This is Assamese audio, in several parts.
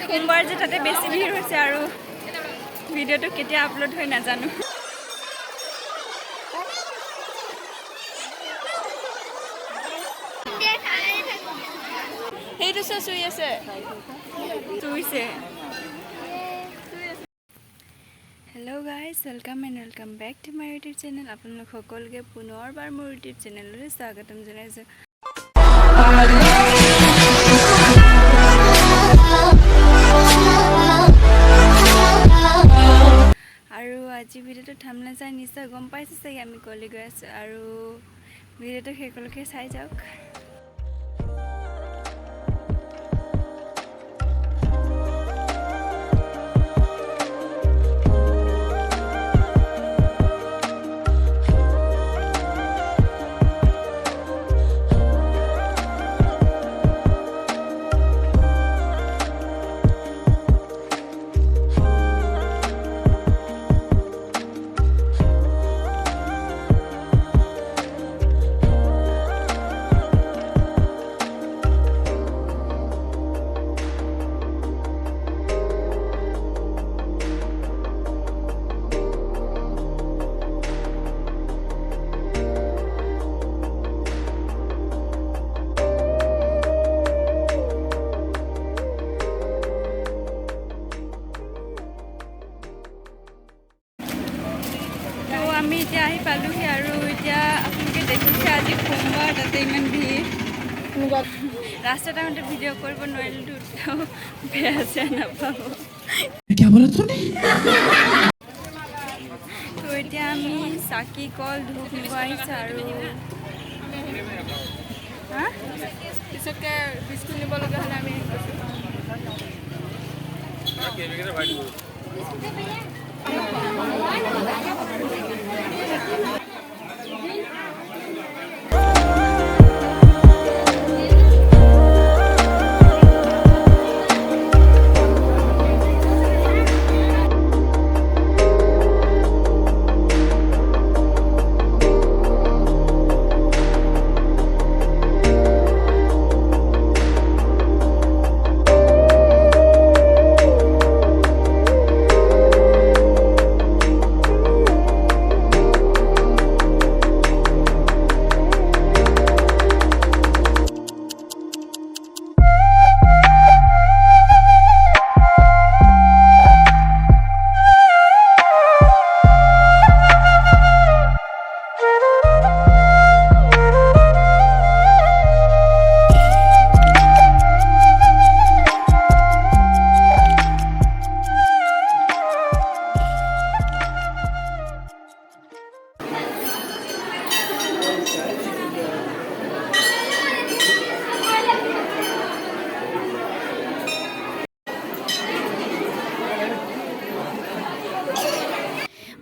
সোমবাৰ যে তাতে বেছি ভিৰ হৈছে আৰু ভিডিঅ'টো কেতিয়া আপলোড হৈ নাজানো সেইটো চুই আছে চুইছে hello' guys welcome and welcome back to my YouTube channel আপোনালোক সকলোকে পুনৰবাৰ মোৰ ইউটিউব চেনেললৈ স্বাগতম জনাইছোঁ আৰু আজি ভিডিঅ'টো থাম্বনেইল চাই নিশ্চয় গম পাইছে চাগে আমি কলৈ গৈ আছোঁ আৰু ভিডিঅ'টো শেষলৈকে চাই যাওক আমি এতিয়া আহি পালোহি আৰু এতিয়া আপোনালোকে দেখিছে আজি সোমবাৰ তাতে ইমান ভিৰ ৰাস্তাত আহোঁতে ভিডিঅ' কৰিব নোৱাৰিলো বেয়া চেয়া নাপাব তো এতিয়া আমি চাকি কল ধূপ নিব আহিছোঁ আৰু পিছতকৈ বিস্কুট নিব লগা হ'লে আমি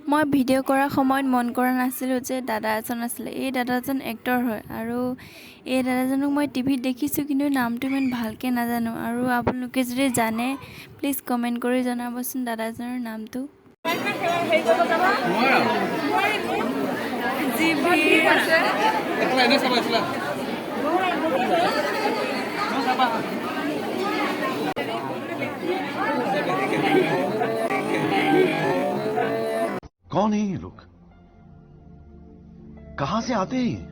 মই ভিডিঅ' কৰাৰ সময়ত মন কৰা নাছিলোঁ যে দাদা এজন আছিলে এই দাদাজন এক্টৰ হয় আৰু এই দাদাজনক মই টিভিত দেখিছোঁ কিন্তু নামটো ইমান ভালকৈ নাজানো আৰু আপোনালোকে যদি জানে প্লিজ কমেণ্ট কৰি জনাবচোন দাদাজনৰ নামটো যি ভিৰ আছে कौन है ये लोग कहां से आते हैं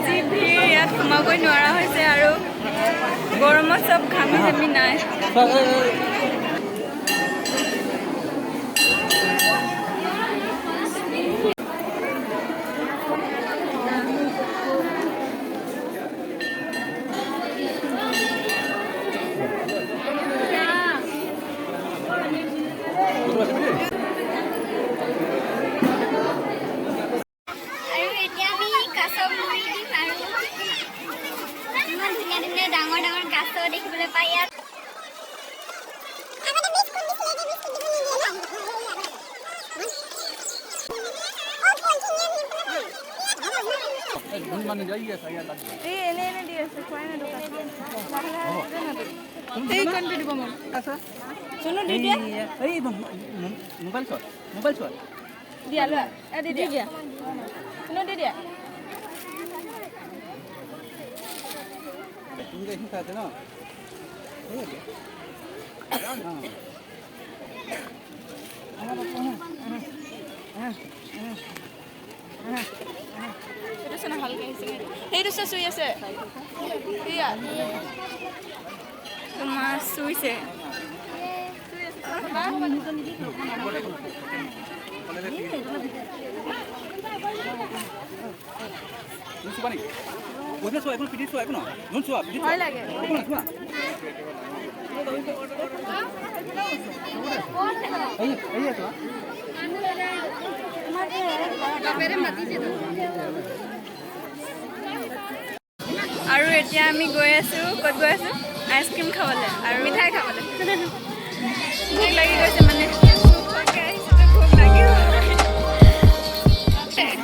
जी ভিৰ ইয়াত সোমাবই নোৱাৰা হৈছে আৰু গৰমত চব ঘামি জামি নাই ডাঙৰ ডাঙৰ গাছ দেখিবলৈ পাই ইয়াত মাছ চুইছে ভয় লাগে আৰু এতিয়া আমি গৈ আছো ক'ত গৈ আছো আইচক্ৰীম খাবলৈ আৰু মিঠাই খাবলৈ ভোক লাগি গৈছে মানে ভোক লাগিব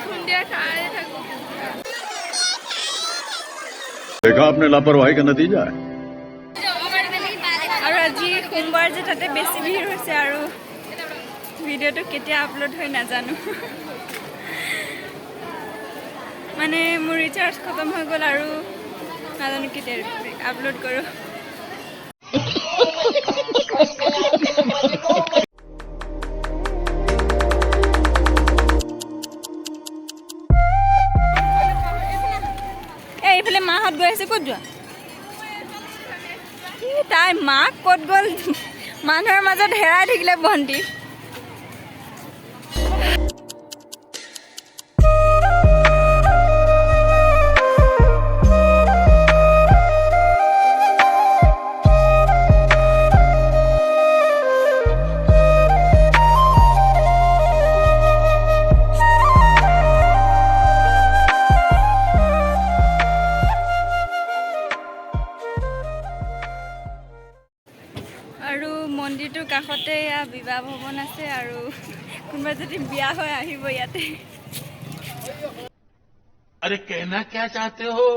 খুন্দিয়া খাই থাকো देखा आपने लापरवाही का नतीजा है আৰু আজি সোমবাৰ যে তাতে বেছি ভিৰ হৈছে আৰু ভিডিঅ'টো কেতিয়া আপলোড হয় নাজানো মানে মোৰ ৰিচাৰ্জ খতম হৈ গ'ল আৰু নাজানো কেতিয়া আপলোড কৰোঁ এইফালে মাহঁত গৈ আছে ক'ত যোৱা তাই মাক ক'ত গ'ল মানুহৰ মাজত হেৰাই থাকিলে ভণ্টি আৰু মন্দিৰটোৰ কাষতে এয়া বিবাহ ভৱন আছে আৰু কোনোবা যদি বিয়া হয় আহিব ইয়াতে अरे कहना क्या चाहते हो